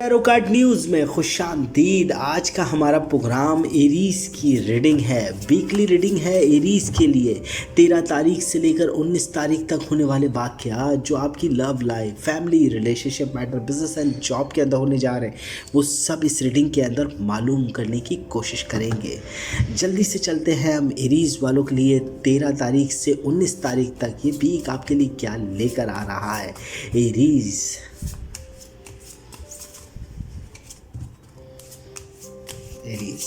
Tarot card news में खुशामदीद। आज का हमारा प्रोग्राम एरीज की रीडिंग है। वीकली रीडिंग है एरीज के लिए 13 तारीख से लेकर 19 तारीख तक होने वाले वाक़यात जो आपकी love life, family, relationship matter, business and job के अंदर होने जा रहे हैं, वो सब इस रीडिंग के अंदर मालूम करने की कोशिश करेंगे। जल्दी से चलते हैं हम एरीज वालों के लिए 13 तारीख से 19 तारीख तक ये वीक आपके लिए क्या लेकर आ रहा है। एरीज एरीज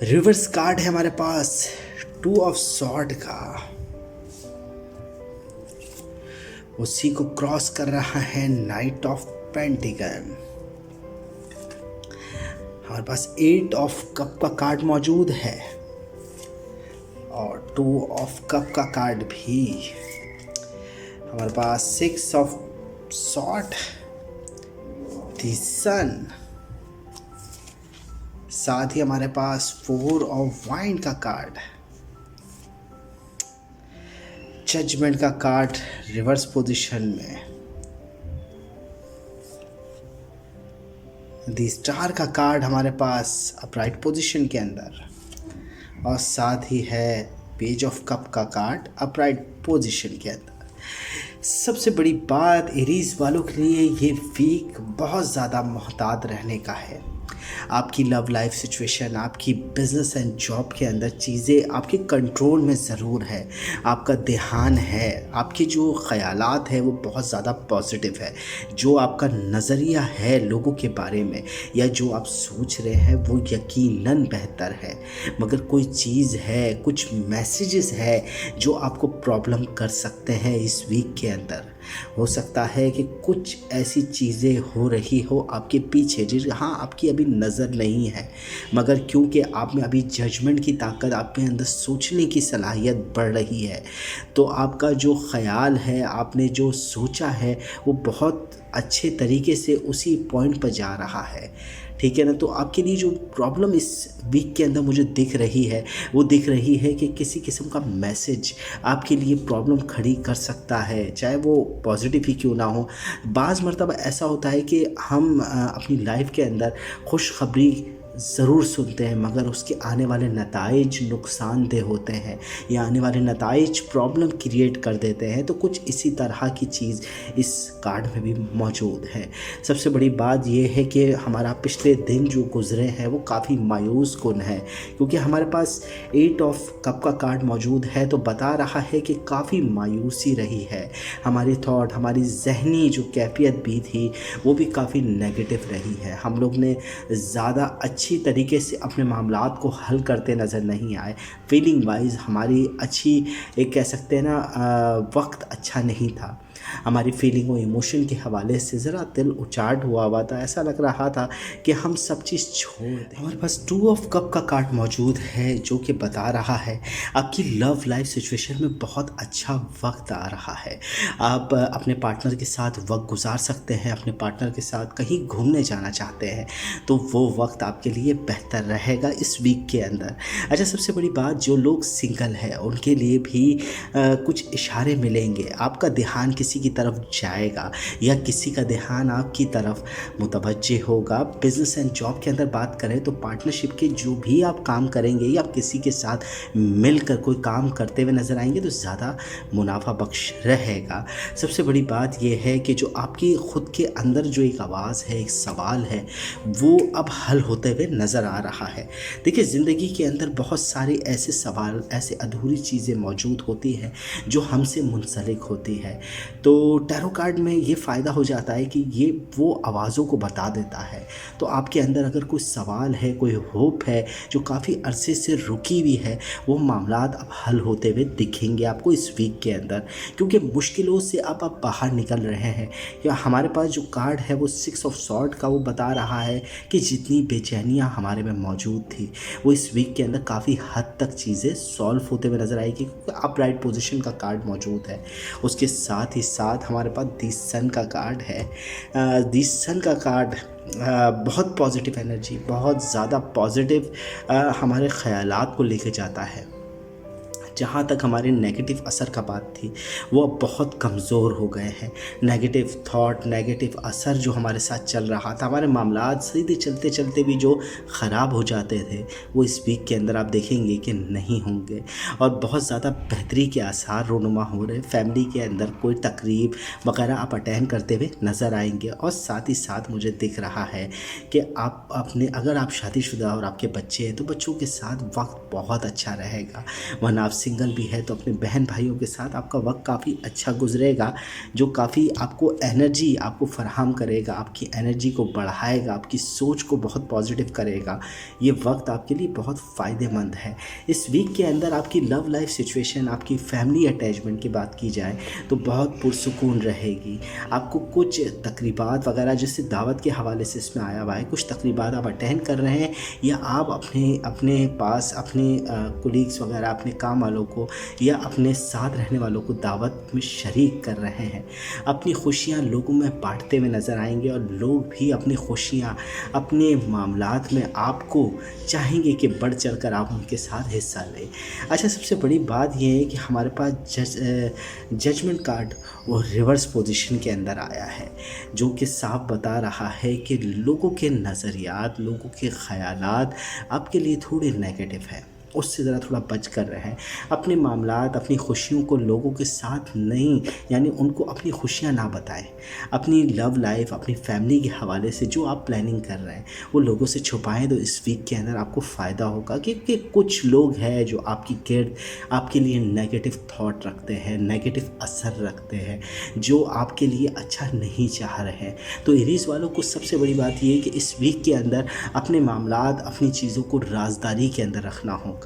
रिवर्स कार्ड है हमारे पास 2 ऑफ सॉर्ड का, उसी को क्रॉस कर रहा है नाइट ऑफ पेंटिकन। हमारे पास 8 ऑफ कप का कार्ड मौजूद है और 2 ऑफ कप का कार्ड भी। हमारे पास 6 ऑफ सॉर्ड, द सन, साथ ही हमारे पास 4 ऑफ वाइन का कार्ड, जजमेंट का कार्ड रिवर्स पोजीशन में, द स्टार का कार्ड हमारे पास अपराइट पोजीशन के अंदर, और साथ ही है पेज ऑफ कप का कार्ड अपराइट पोजीशन के अंदर। सबसे बड़ी बात एरीज वालों के लिए ये वीक बहुत ज़्यादा मोहतात रहने का है। आपकी लव लाइफ सिचुएशन, आपकी बिजनेस एंड जॉब के अंदर चीज़ें आपके कंट्रोल में ज़रूर है। आपका ध्यान है, आपके जो ख़यालात है वो बहुत ज़्यादा पॉजिटिव है। जो आपका नज़रिया है लोगों के बारे में या जो आप सोच रहे हैं वो यकीनन बेहतर है, मगर कोई चीज़ है, कुछ मैसेजेस है जो आपको प्रॉब्लम कर सकते हैं इस वीक के अंदर। हो सकता है कि कुछ ऐसी चीज़ें हो रही हो आपके पीछे जहाँ आपकी अभी नज़र नहीं है, मगर क्योंकि आप में अभी जजमेंट की ताकत, आप में अंदर सोचने की सलाहियत बढ़ रही है, तो आपका जो ख़याल है, आपने जो सोचा है वो बहुत अच्छे तरीके से उसी पॉइंट पर जा रहा है। ठीक है ना। तो आपके लिए जो प्रॉब्लम इस वीक के अंदर मुझे दिख रही है वो दिख रही है कि किसी किस्म का मैसेज आपके लिए प्रॉब्लम खड़ी कर सकता है, चाहे वो पॉजिटिव ही क्यों ना हो। बाज़ मरतबा ऐसा होता है कि हम अपनी लाइफ के अंदर खुशखबरी ज़रूर सुनते हैं, मगर उसके आने वाले नताइज नुकसानदेह होते हैं या आने वाले नताइज प्रॉब्लम क्रिएट कर देते हैं। तो कुछ इसी तरह की चीज़ इस कार्ड में भी मौजूद है। सबसे बड़ी बात यह है कि हमारा पिछले दिन जो गुज़रे हैं वो काफ़ी मायूस कुन है, क्योंकि हमारे पास 8 ऑफ कप का कार्ड मौजूद है, तो बता रहा है कि काफ़ी मायूसी रही है। हमारी थॉट, हमारी जहनी जो कैफियत भी थी वो भी काफ़ी नेगेटिव रही है। हम लोग ने ज़्यादा अच्छी तरीके से अपने मामलात को हल करते नज़र नहीं आए। फीलिंग वाइज हमारी अच्छी, एक कह सकते हैं ना, वक्त अच्छा नहीं था। हमारी फीलिंग और इमोशन के हवाले से ज़रा दिल उचाट हुआ था। ऐसा लग रहा था कि हम सब चीज़ छोड़ दें। हमारे पास 2 ऑफ कप का कार्ड मौजूद है जो कि बता रहा है आपकी लव लाइफ सिचुएशन में बहुत अच्छा वक्त आ रहा है। आप अपने पार्टनर के साथ वक्त गुजार सकते हैं, अपने पार्टनर के साथ कहीं घूमने जाना चाहते हैं तो वो वक्त आपके लिए बेहतर रहेगा इस वीक के अंदर। अच्छा, सबसे बड़ी बात, जो लोग सिंगल है उनके लिए भी कुछ इशारे मिलेंगे। आपका ध्यान किसी की तरफ जाएगा या किसी का ध्यान आपकी तरफ मुतवज्जे होगा। बिजनेस एंड जॉब के अंदर बात करें तो पार्टनरशिप के जो भी आप काम करेंगे या आप किसी के साथ मिलकर कोई काम करते हुए नज़र आएंगे तो ज़्यादा मुनाफा बख्श रहेगा। सबसे बड़ी बात यह है कि जो आपकी ख़ुद के अंदर जो एक आवाज़ है, एक सवाल है, वो अब हल होते हुए नज़र आ रहा है। देखिए, ज़िंदगी के अंदर बहुत सारे ऐसे सवाल, ऐसे अधूरी चीज़ें मौजूद होती हैं जो हमसे मुंसलिक होती है। तो टैरो कार्ड में ये फ़ायदा हो जाता है कि ये वो आवाज़ों को बता देता है। तो आपके अंदर अगर कोई सवाल है, कोई होप है जो काफ़ी अरसे से रुकी हुई है, वो मामलात अब हल होते हुए दिखेंगे आपको इस वीक के अंदर, क्योंकि मुश्किलों से अब आप बाहर निकल रहे हैं। या हमारे पास जो कार्ड है वो 6 ऑफ सॉर्ड का, वो बता रहा है कि जितनी बेचैनियाँ हमारे में मौजूद थी वो इस वीक के अंदर काफ़ी हद तक चीज़ें सॉल्व होते हुए नज़र आएगी, क्योंकि अपराइट पोजीशन का कार्ड मौजूद है। उसके साथ ही साथ हमारे पास दी सन का कार्ड है। दी सन का कार्ड बहुत पॉजिटिव एनर्जी, बहुत ज़्यादा पॉजिटिव हमारे ख़यालात को लेके जाता है। जहाँ तक हमारे नेगेटिव असर का बात थी वो अब बहुत कमज़ोर हो गए हैं। नेगेटिव थॉट, नेगेटिव असर जो हमारे साथ चल रहा था, हमारे मामलात सीधे चलते चलते भी जो ख़राब हो जाते थे वो इस वीक के अंदर आप देखेंगे कि नहीं होंगे और बहुत ज़्यादा बेहतरी के आसार रोनुमा हो रहे। फैमिली के अंदर कोई तकरीब वगैरह आप अटेंड करते हुए नज़र आएंगे और साथ ही साथ मुझे दिख रहा है कि आप अपने, अगर आप शादीशुदा और आपके बच्चे हैं तो बच्चों के साथ वक्त बहुत अच्छा रहेगा, वरना आप सिंगल भी है तो अपने बहन भाइयों के साथ आपका वक्त काफ़ी अच्छा गुजरेगा, जो काफ़ी आपको एनर्जी आपको फराहम करेगा, आपकी एनर्जी को बढ़ाएगा, आपकी सोच को बहुत पॉजिटिव करेगा। ये वक्त आपके लिए बहुत फ़ायदेमंद है। इस वीक के अंदर आपकी लव लाइफ सिचुएशन, आपकी फैमिली अटैचमेंट की बात की जाए तो बहुत पुरसुकून रहेगी। आपको कुछ तकरीबात वगैरह जैसे दावत के हवाले से इसमें आया हुआ है, कुछ तकरीबात आप अटेंड कर रहे हैं या आप अपने पास अपने कोलीग्स वगैरह, अपने काम वालों को या अपने साथ रहने वालों को दावत में शरीक कर रहे हैं। अपनी खुशियाँ लोगों में बांटते हुए नज़र आएंगे और लोग भी अपनी खुशियाँ, अपने मामलात में आपको चाहेंगे कि बढ़ चढ़ कर आप उनके साथ हिस्सा लें। अच्छा, सबसे बड़ी बात यह है कि हमारे पास जजमेंट कार्ड वो रिवर्स पोजीशन के अंदर आया है, जो कि साफ बता रहा है कि लोगों के नज़रियात, लोगों के ख़यालात आपके लिए थोड़े नेगेटिव हैं, उससे ज़रा थोड़ा बच कर रहें। अपने मामलात, अपनी खुशियों को लोगों के साथ नहीं, यानी उनको अपनी खुशियाँ ना बताएं। अपनी लव लाइफ, अपनी फैमिली के हवाले से जो आप प्लानिंग कर रहे हैं वो लोगों से छुपाएं तो इस वीक के अंदर आपको फ़ायदा होगा। क्योंकि कुछ लोग हैं जो आपकी गिर्द आपके लिए नेगेटिव थॉट रखते हैं, नेगेटिव असर रखते हैं, जो आपके लिए अच्छा नहीं चाह रहे हैं। तो एरीज़ वालों को सबसे बड़ी बात ये है कि इस वीक के अंदर अपने मामलात, अपनी चीज़ों को राजदारी के अंदर रखना होगा।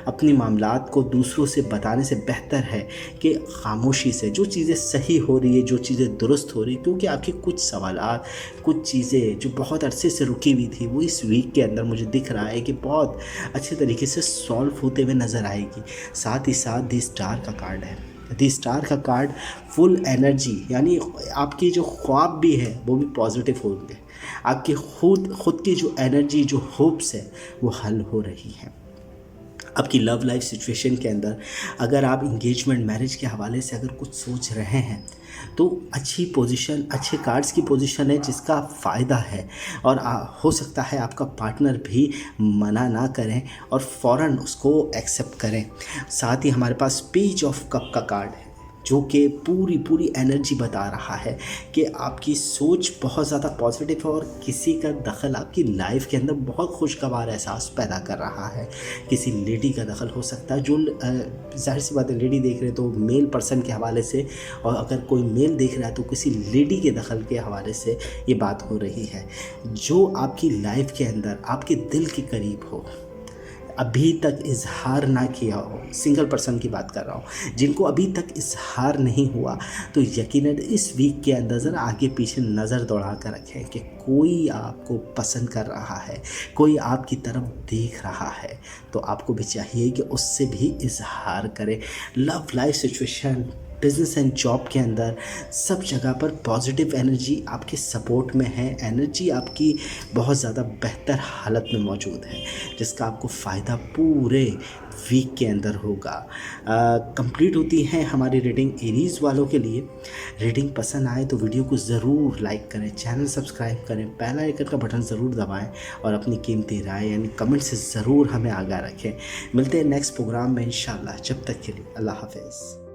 अपनी मामलात को दूसरों से बताने से बेहतर है कि खामोशी से जो चीज़ें सही हो रही है, जो चीज़ें दुरुस्त हो रही, क्योंकि आपके कुछ सवालात, कुछ चीज़ें जो बहुत अरसे से रुकी हुई थी वो इस वीक के अंदर मुझे दिख रहा है कि बहुत अच्छे तरीके से सॉल्व होते हुए नज़र आएगी। साथ ही साथ दी स्टार का कार्ड है। दी स्टार का कार्ड फुल एनर्जी, यानी आपकी जो ख्वाब भी है वो भी पॉजिटिव होंगे। आपकी खुद की जो एनर्जी, जो होप्स है वो हल हो रही है। आपकी लव लाइफ सिचुएशन के अंदर अगर आप इंगेजमेंट, मैरिज के हवाले से अगर कुछ सोच रहे हैं तो अच्छी पोजीशन, अच्छे कार्ड्स की पोजीशन है जिसका फ़ायदा है और हो सकता है आपका पार्टनर भी मना ना करें और फ़ौरन उसको एक्सेप्ट करें। साथ ही हमारे पास पेज ऑफ कप का कार्ड है जो कि पूरी एनर्जी बता रहा है कि आपकी सोच बहुत ज़्यादा पॉजिटिव है और किसी का दखल आपकी लाइफ के अंदर बहुत खुशगवार एहसास पैदा कर रहा है। किसी लेडी का दखल हो सकता है, जो ज़ाहिर सी बात है लेडी देख रहे तो मेल पर्सन के हवाले से, और अगर कोई मेल देख रहा है तो किसी लेडी के दखल के हवाले से ये बात हो रही है, जो आपकी लाइफ के अंदर आपके दिल के करीब हो, अभी तक इजहार ना किया हो। सिंगल पर्सन की बात कर रहा हूँ, जिनको अभी तक इजहार नहीं हुआ तो यकीनन इस वीक के अंदर ज़रा आगे पीछे नज़र दौड़ा कर रखें कि कोई आपको पसंद कर रहा है, कोई आपकी तरफ देख रहा है, तो आपको भी चाहिए कि उससे भी इजहार करें। Love life situation, business and job के अंदर सब जगह पर पॉजिटिव एनर्जी आपके सपोर्ट में है। एनर्जी आपकी बहुत ज़्यादा बेहतर हालत में मौजूद है जिसका आपको फ़ायदा पूरे वीक के अंदर होगा। कंप्लीट होती है हमारी रीडिंग एरीज़ वालों के लिए। रीडिंग पसंद आए तो वीडियो को ज़रूर लाइक करें, चैनल सब्सक्राइब करें, बेल आइकन का बटन ज़रूर दबाएं और अपनी कीमती राय यानी कमेंट से ज़रूर हमें आगाह रखें। मिलते हैं नेक्स्ट प्रोग्राम में इंशाल्लाह। जब तक के लिए अल्लाह हाफ़िज़।